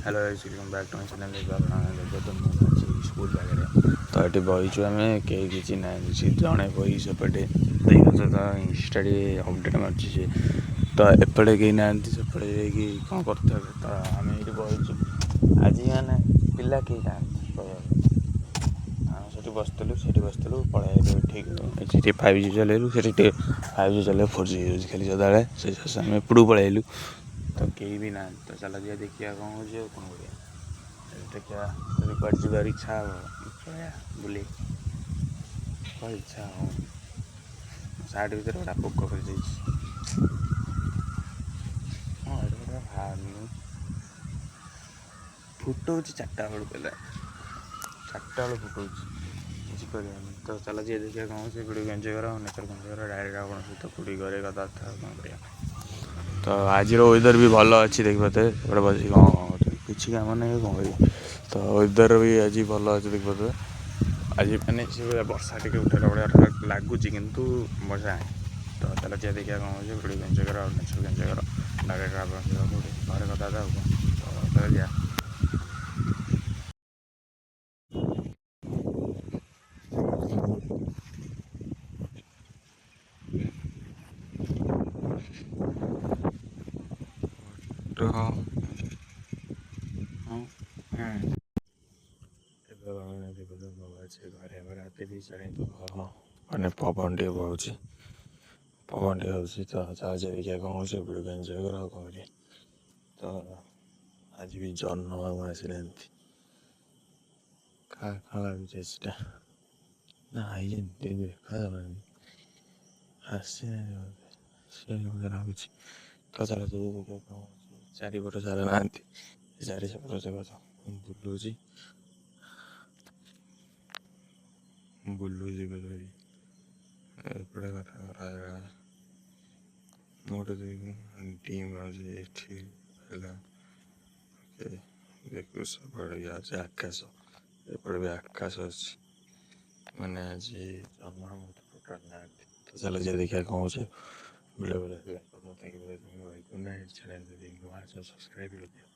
Hello welcome back to my channel. School पाखे तो ये बहीचु आम कहीं ना जड़े बही सेपटे देखो तो इंस्टा अपडेट मार्च सी तो एपटे कहीं ना सेपटे कौन करते तो आम ये बहीचु आज मैंने पिला कहीं ना से बसलु पलू ठीक 5G चलू से 5G चल 4G यूज खेली सदा से आम एपड़ू पलू तो कहीं भी ना तो चल जा देखिए कौन हो कौन देखिए যদি କୁଆଡ଼େ ଯିବାର ଇଚ୍ଛା ହେବ ବୁଲି କ'ଣ ଇଚ୍ଛା ହେବ ସାର୍ଟ ଭିତରେ ଗୋଟେ ପୋକ କରିଯାଇଛି। ହଁ ଏଇଟା ଗୋଟେ ବାହାରୁନି ଫୁଟଉଛି 4ଟା ବେଳକୁ ହେଲା 4ଟା ବେଳକୁ ଫୁଟଉଛି କିଛି କରିବାନି ତ ଚାଲ ଯିଏ ଦେଖିବା କ'ଣ ହେଉଛି ଭିଡ଼ିଓ ଏନ୍ଜୟ କର ନେଚର ଏନ୍ଜୟ କର ଡାଇରେକ୍ଟ ଆପଣଙ୍କ ସହିତ କୋଉଠି ଘରେ କଥାବାର୍ତ୍ତା କ'ଣ କରିବା। ତ ଆଜିର ୱେଦର୍ ବି ଭଲ ଅଛି ଦେଖିପାରୁଥିବେ ସେପଟେ ବସିକି କ'ଣ କିଛି କାମ ନାହିଁ କ'ଣ କରିବି ତ ୱେଦର୍ ବି ଆଜି ଭଲ ଅଛି ଦେଖିପାରୁଥିବେ ଆଜି ମାନେ ସେ ବର୍ଷା ଟିକେ ଉଠେଇଲା ଭଳିଆ ଲାଗୁଛି କିନ୍ତୁ ବର୍ଷା ନାହିଁ ତ ଚାଲ ଯିଏ ଦେଖିବା କ'ଣ ହେଉଛି ଭିଡ଼ିଓ ଏନ୍ଜୟ କର ନେଚର ଏନ୍ଜୟ କର ଡାଇରେକ୍ଟ ଆପଣଙ୍କ ସହିତ କୋଉଠି ଘରେ କଥାବାର୍ତ୍ତା ଆଉ ତ ଚାଲ ଯିବା। ଘରେ ରାତି 2:30 ମାନେ ପବନ ଟିକେ ବହୁଛି ତ ଚାର୍ଜ ଦେଖିବା କ'ଣ ହେଉଛି ଭିଡ଼ିଓ ଏନ୍ଜୟ କର ଆଉ କ'ଣ କରିବା। ତ ଆଜି ବି ଜହ୍ନ ମାମୁଁ ଆସିନାହାନ୍ତି କାଁ ଲାଗୁଛି ସେଟା ନା ଆଇଛନ୍ତି ଦେଖାଯାଉନାହାନ୍ତି ଆସିନାହାନ୍ତି ସେ ମୋତେ ଲାଗୁଛି ତ ଚାଲ ଦେଖିବା କ'ଣ ହେଉଛି ଚାରିପଟ ସାରା ନାହାନ୍ତି ଚାରି ସେପଟ ସେ ଗଛ ବୁଲୁଛି ଏପଟେ କଥା ଗୋଟେ ଟିମ୍ ଅଛି ଏଠି ହେଲା ଦେଖୁ ସେପଟେ ଅଛି ଆକାଶ ଏପଟେ ବି ଆକାଶ ଅଛି ମାନେ ଆଜି ଜହ୍ନ ଟୋଟାଲ ନାହାନ୍ତି ତ ଚାଲ ଯିଏ ଦେଖିବା କ'ଣ ହେଉଛି ଭିଡ଼ିଓ ସବସ୍କ୍ରାଇବ୍ କରିଦିଅ।